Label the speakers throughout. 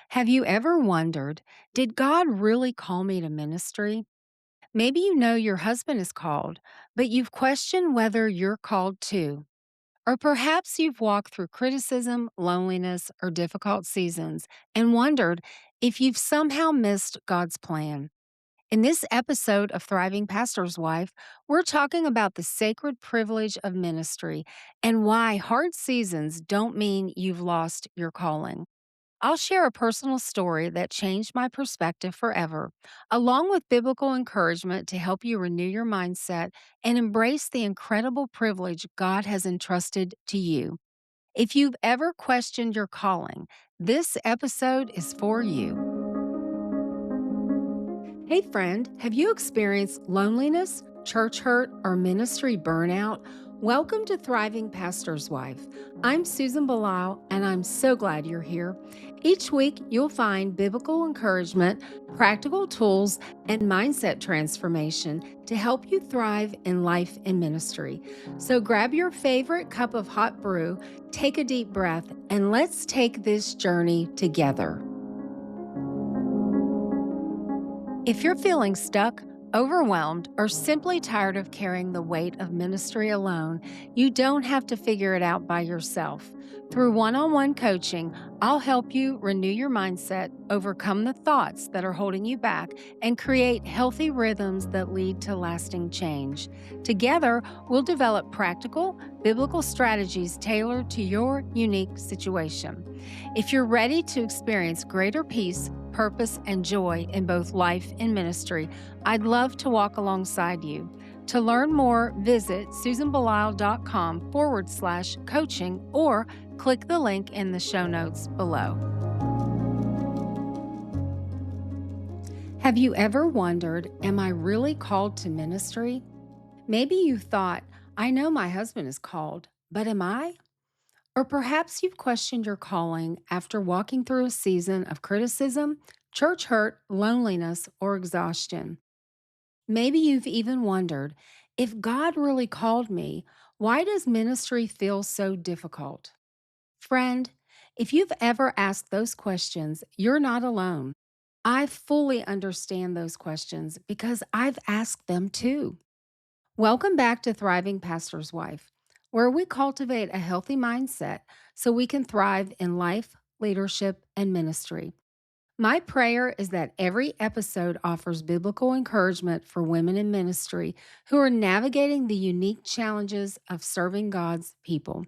Speaker 1: Have you ever wondered, did God really call me to ministry? Maybe you know your husband is called, but you've questioned whether you're called too. Or perhaps you've walked through criticism, loneliness, or difficult seasons and wondered if you've somehow missed God's plan. In this episode of Thriving Pastor's Wife, we're talking about the sacred privilege of ministry and why hard seasons don't mean you've lost your calling. I'll share a personal story that changed my perspective forever, along with biblical encouragement to help you renew your mindset and embrace the incredible privilege God has entrusted to you. If you've ever questioned your calling, this episode is for you. Hey, friend, have you experienced loneliness, church hurt, or ministry burnout? Welcome to Thriving Pastor's Wife. I'm Susan Bilal, and I'm so glad you're here. Each week, you'll find biblical encouragement, practical tools, and mindset transformation to help you thrive in life and ministry. So grab your favorite cup of hot brew, take a deep breath, and let's take this journey together. If you're feeling stuck, overwhelmed, or simply tired of carrying the weight of ministry alone, you don't have to figure it out by yourself. Through one on one coaching, I'll help you renew your mindset, overcome the thoughts that are holding you back, and create healthy rhythms that lead to lasting change. Together, we'll develop practical, biblical strategies tailored to your unique situation. If you're ready to experience greater peace, purpose, and joy in both life and ministry, I'd love to walk alongside you. To learn more, visit susanbilal.com/coaching or click the link in the show notes below. Have you ever wondered, am I really called to ministry? Maybe you thought, I know my husband is called, but am I? Or perhaps you've questioned your calling after walking through a season of criticism, church hurt, loneliness, or exhaustion. Maybe you've even wondered, if God really called me, why does ministry feel so difficult? Friend, if you've ever asked those questions, you're not alone. I fully understand those questions because I've asked them too. Welcome back to Thriving Pastor's Wife, where we cultivate a healthy mindset so we can thrive in life, leadership, and ministry. My prayer is that every episode offers biblical encouragement for women in ministry who are navigating the unique challenges of serving God's people.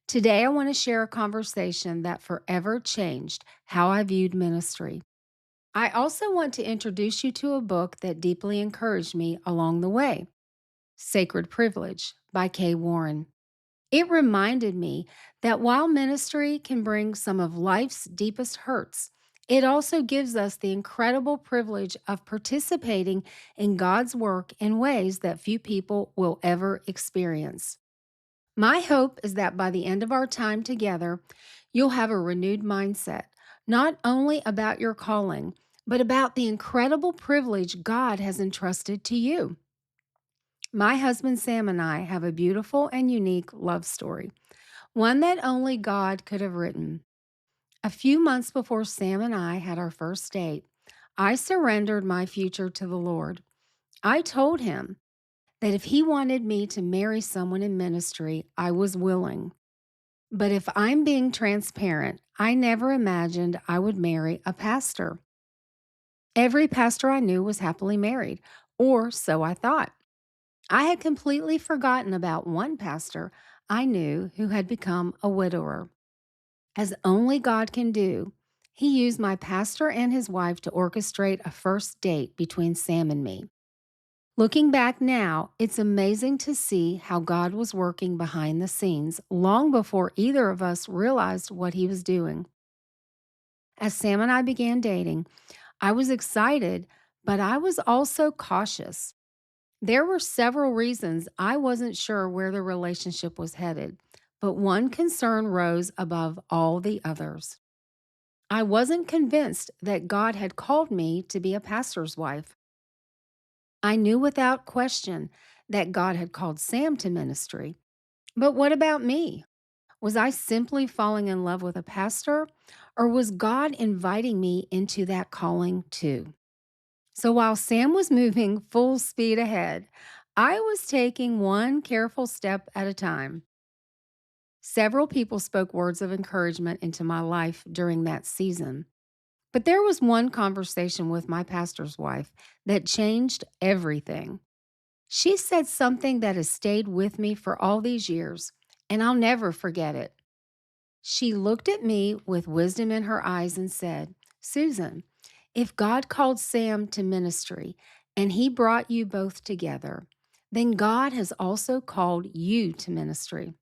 Speaker 1: Today, I want to share a conversation that forever changed how I viewed ministry. I also want to introduce you to a book that deeply encouraged me along the way. Sacred Privilege by Kay Warren. It reminded me that while ministry can bring some of life's deepest hurts, it also gives us the incredible privilege of participating in God's work in ways that few people will ever experience. My hope is that by the end of our time together, you'll have a renewed mindset, not only about your calling, but about the incredible privilege God has entrusted to you. My husband Sam and I have a beautiful and unique love story, one that only God could have written. A few months before Sam and I had our first date, I surrendered my future to the Lord. I told him that if he wanted me to marry someone in ministry, I was willing. But if I'm being transparent, I never imagined I would marry a pastor. Every pastor I knew was happily married, or so I thought. I had completely forgotten about one pastor I knew who had become a widower. As only God can do, he used my pastor and his wife to orchestrate a first date between Sam and me. Looking back now, it's amazing to see how God was working behind the scenes long before either of us realized what he was doing. As Sam and I began dating, I was excited, but I was also cautious. There were several reasons I wasn't sure where the relationship was headed, but one concern rose above all the others. I wasn't convinced that God had called me to be a pastor's wife. I knew without question that God had called Sam to ministry. But what about me? Was I simply falling in love with a pastor, or was God inviting me into that calling too? So while Sam was moving full speed ahead, I was taking one careful step at a time. Several people spoke words of encouragement into my life during that season. But there was one conversation with my pastor's wife that changed everything. She said something that has stayed with me for all these years, and I'll never forget it. She looked at me with wisdom in her eyes and said, Susan, if God called Sam to ministry and he brought you both together, then God has also called you to ministry.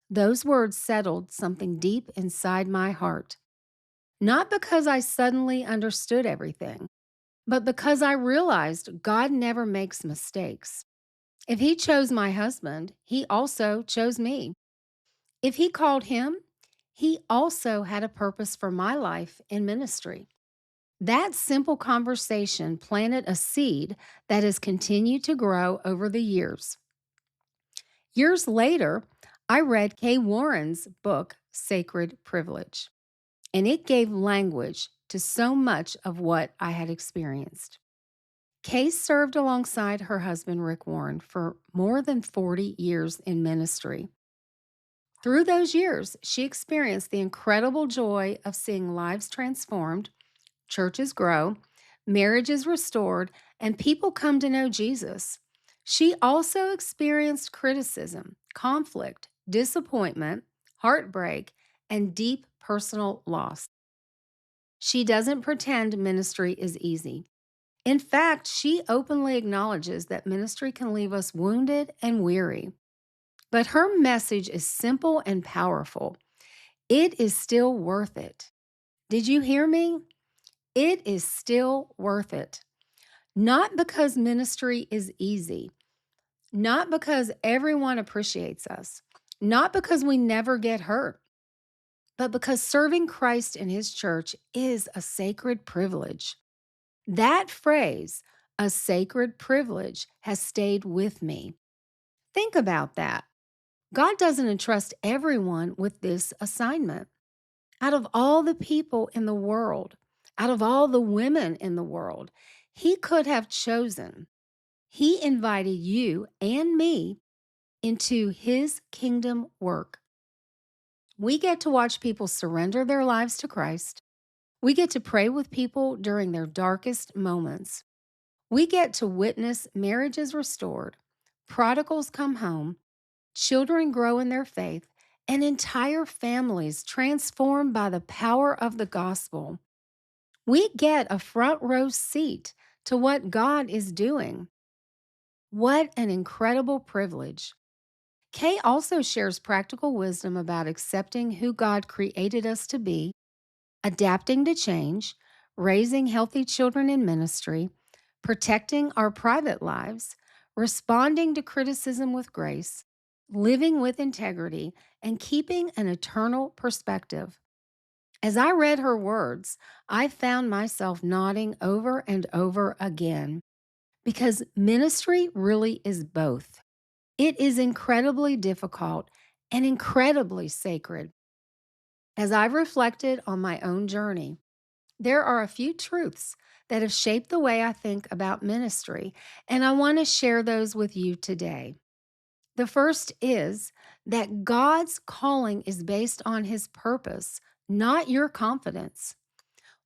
Speaker 1: Those words settled something deep inside my heart, not because I suddenly understood everything, but because I realized God never makes mistakes. If he chose my husband, he also chose me. If he called him, he also had a purpose for my life in ministry. That simple conversation planted a seed that has continued to grow over the years. Years later, I read Kay Warren's book, Sacred Privilege, and it gave language to so much of what I had experienced. Kay served alongside her husband, Rick Warren, for more than 40 years in ministry. Through those years, she experienced the incredible joy of seeing lives transformed, churches grow, marriages restored, and people come to know Jesus. She also experienced criticism, conflict, disappointment, heartbreak, and deep personal loss. She doesn't pretend ministry is easy. In fact, she openly acknowledges that ministry can leave us wounded and weary. But her message is simple and powerful. It is still worth it. Did you hear me? It is still worth it. Not because ministry is easy, not because everyone appreciates us, not because we never get hurt, but because serving Christ in his church is a sacred privilege. That phrase, a sacred privilege, has stayed with me. Think about that. God doesn't entrust everyone with this assignment. Out of all the people in the world, out of all the women in the world, he could have chosen. He invited you and me into his kingdom work. We get to watch people surrender their lives to Christ. We get to pray with people during their darkest moments. We get to witness marriages restored, prodigals come home, children grow in their faith, and entire families transformed by the power of the gospel. We get a front row seat to what God is doing. What an incredible privilege. Kay also shares practical wisdom about accepting who God created us to be, adapting to change, raising healthy children in ministry, protecting our private lives, responding to criticism with grace, living with integrity, and keeping an eternal perspective. As I read her words, I found myself nodding over and over again because ministry really is both. It is incredibly difficult and incredibly sacred. As I've reflected on my own journey, there are a few truths that have shaped the way I think about ministry, and I want to share those with you today. The first is that God's calling is based on his purpose, not your confidence.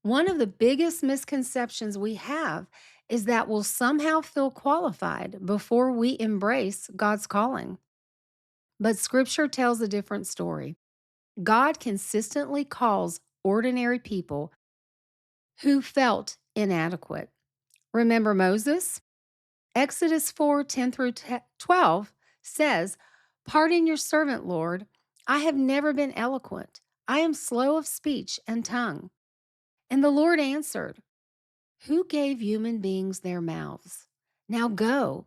Speaker 1: One of the biggest misconceptions we have is that we'll somehow feel qualified before we embrace God's calling. But scripture tells a different story. God consistently calls ordinary people who felt inadequate. Remember Moses? Exodus 4:10 through 12 says, Pardon your servant, Lord. I have never been eloquent. I am slow of speech and tongue. And the Lord answered, Who gave human beings their mouths? Now go.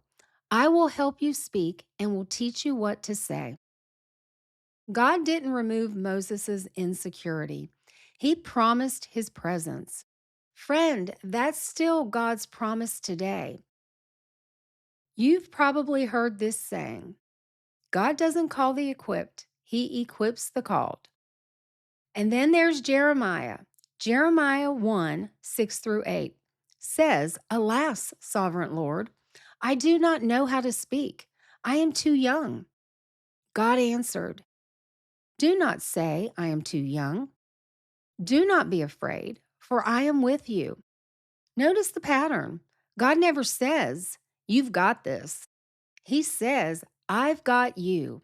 Speaker 1: I will help you speak and will teach you what to say. God didn't remove Moses' insecurity. He promised his presence. Friend, that's still God's promise today. You've probably heard this saying, God doesn't call the equipped, He equips the called. And then there's Jeremiah. Jeremiah 1 6 through 8 says, Alas, sovereign Lord, I do not know how to speak. I am too young. God answered, Do not say, I am too young. Do not be afraid, for I am with you. Notice the pattern. God never says, You've got this. He says, I've got you.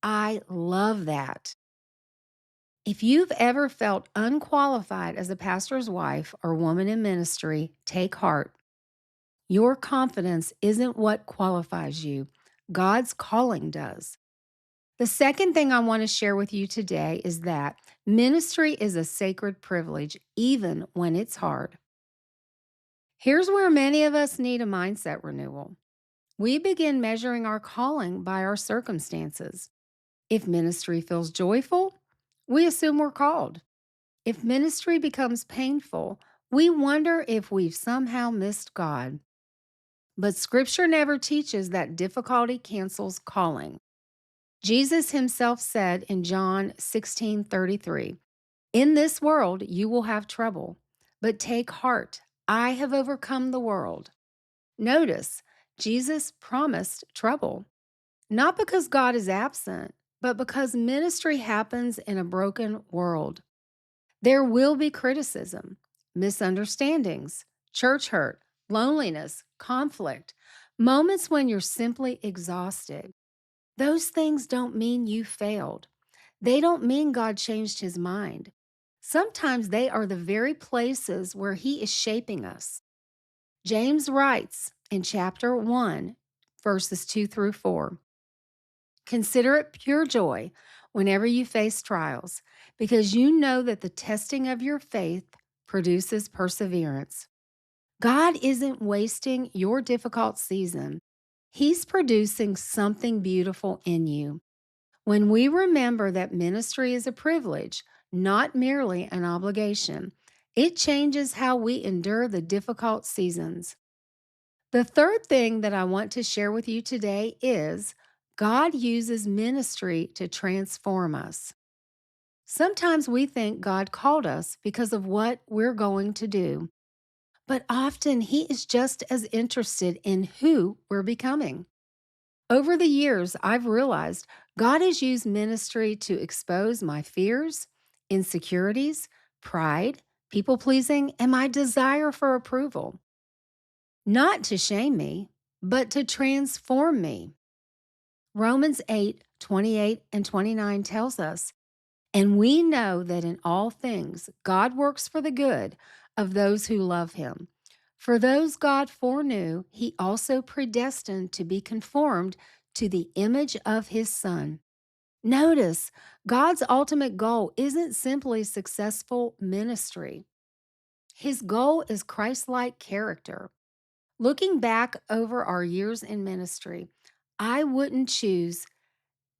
Speaker 1: I love that. If you've ever felt unqualified as a pastor's wife or woman in ministry, take heart. Your confidence isn't what qualifies you, God's calling does. The second thing I want to share with you today is that ministry is a sacred privilege, even when it's hard. Here's where many of us need a mindset renewal. We begin measuring our calling by our circumstances. If ministry feels joyful, we assume we're called. If ministry becomes painful, we wonder if we've somehow missed God. But scripture never teaches that difficulty cancels calling. Jesus himself said in John 16:33, In this world you will have trouble, but take heart, I have overcome the world. Notice, Jesus promised trouble, not because God is absent, but because ministry happens in a broken world. There will be criticism, misunderstandings, church hurt, loneliness, conflict, moments when you're simply exhausted. Those things don't mean you failed. They don't mean God changed his mind. Sometimes they are the very places where he is shaping us. James writes in chapter 1, verses 2 through 4. Consider it pure joy whenever you face trials, because you know that the testing of your faith produces perseverance. God isn't wasting your difficult season, He's producing something beautiful in you. When we remember that ministry is a privilege, not merely an obligation, it changes how we endure the difficult seasons. The third thing that I want to share with you today is God uses ministry to transform us. Sometimes we think God called us because of what we're going to do, but often He is just as interested in who we're becoming. Over the years, I've realized God has used ministry to expose my fears, insecurities, pride, people pleasing, and my desire for approval. Not to shame me, but to transform me. Romans 8:28 and 29 tells us, And we know that in all things God works for the good of those who love him. For those God foreknew, he also predestined to be conformed to the image of his Son. Notice, God's ultimate goal isn't simply successful ministry. His goal is Christ like character. Looking back over our years in ministry, I wouldn't choose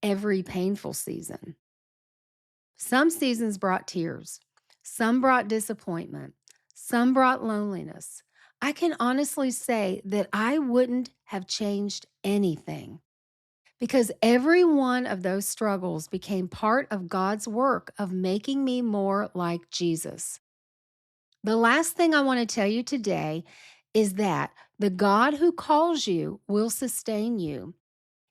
Speaker 1: every painful season. Some seasons brought tears, some brought disappointment, some brought loneliness. I can honestly say that I wouldn't have changed anything because every one of those struggles became part of God's work of making me more like Jesus. The last thing I want to tell you today is that the God who calls you will sustain you.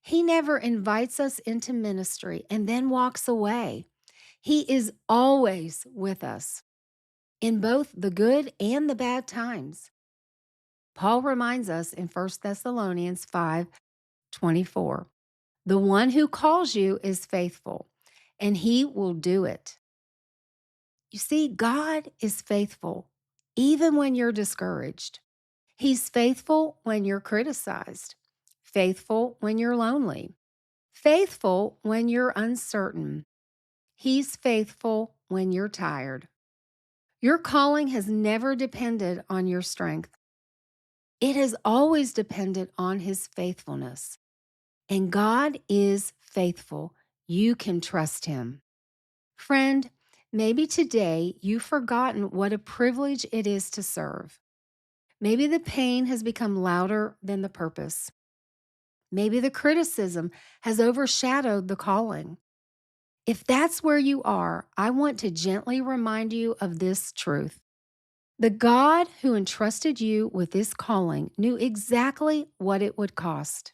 Speaker 1: He never invites us into ministry and then walks away. He is always with us in both the good and the bad times. Paul reminds us in 1 Thessalonians 5:24, the one who calls you is faithful, and he will do it. You see, God is faithful even when you're discouraged. He's faithful when you're criticized, faithful when you're lonely, faithful when you're uncertain. He's faithful when you're tired. Your calling has never depended on your strength. It has always depended on His faithfulness. And God is faithful. You can trust Him. Friend, maybe today you've forgotten what a privilege it is to serve. Maybe the pain has become louder than the purpose. Maybe the criticism has overshadowed the calling. If that's where you are, I want to gently remind you of this truth. The God who entrusted you with this calling knew exactly what it would cost.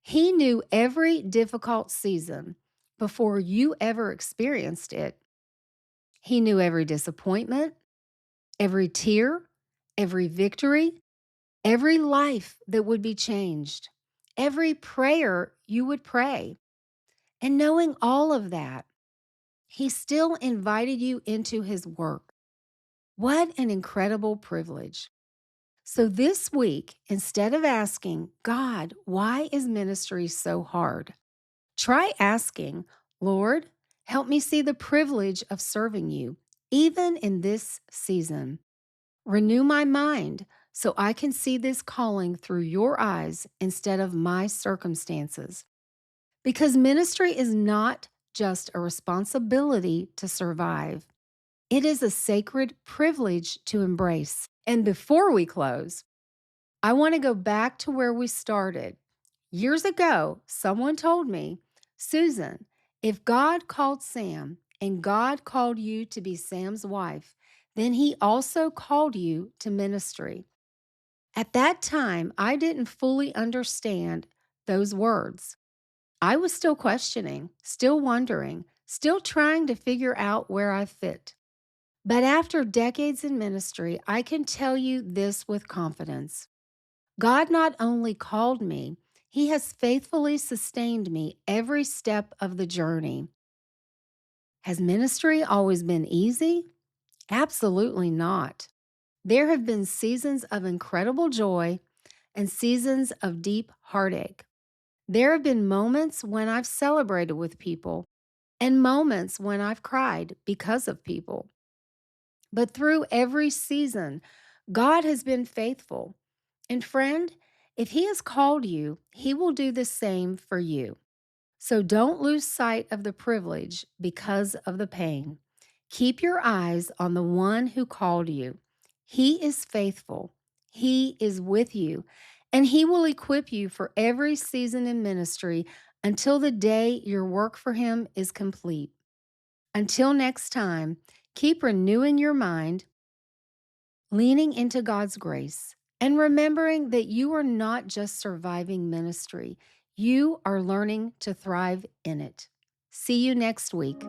Speaker 1: He knew every difficult season before you ever experienced it. He knew every disappointment, every tear, every victory, every life that would be changed, every prayer you would pray. And knowing all of that, He still invited you into His work. What an incredible privilege. So this week, instead of asking, God, why is ministry so hard? Try asking, Lord, help me see the privilege of serving you, even in this season. Renew my mind so I can see this calling through your eyes instead of my circumstances. Because ministry is not just a responsibility to survive, it is a sacred privilege to embrace. And before we close, I want to go back to where we started. Years ago, someone told me, Susan, if God called Sam and God called you to be Sam's wife, then He also called you to ministry. At that time, I didn't fully understand those words. I was still questioning, still wondering, still trying to figure out where I fit. But after decades in ministry, I can tell you this with confidence. God not only called me, He has faithfully sustained me every step of the journey. Has ministry always been easy? Absolutely not. There have been seasons of incredible joy and seasons of deep heartache. There have been moments when I've celebrated with people and moments when I've cried because of people. But through every season, God has been faithful. And friend, if He has called you, He will do the same for you. So don't lose sight of the privilege because of the pain. Keep your eyes on the one who called you. He is faithful. He is with you, and He will equip you for every season in ministry until the day your work for Him is complete. Until next time, keep renewing your mind, leaning into God's grace, and remembering that you are not just surviving ministry, you are learning to thrive in it. See you next week.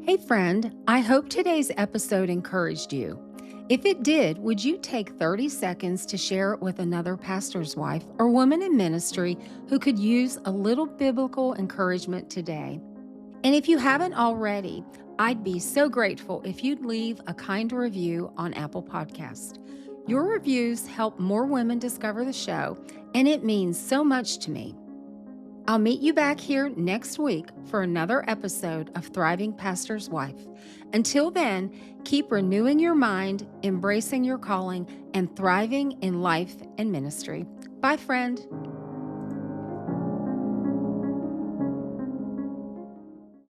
Speaker 1: Hey, friend, I hope today's episode encouraged you. If it did, would you take 30 seconds to share it with another pastor's wife or woman in ministry who could use a little biblical encouragement today? And if you haven't already, I'd be so grateful if you'd leave a kind review on Apple Podcast. Your reviews help more women discover the show, and it means so much to me. I'll meet you back here next week for another episode of Thriving Pastor's Wife. Until then, keep renewing your mind, embracing your calling, and thriving in life and ministry. Bye, friend.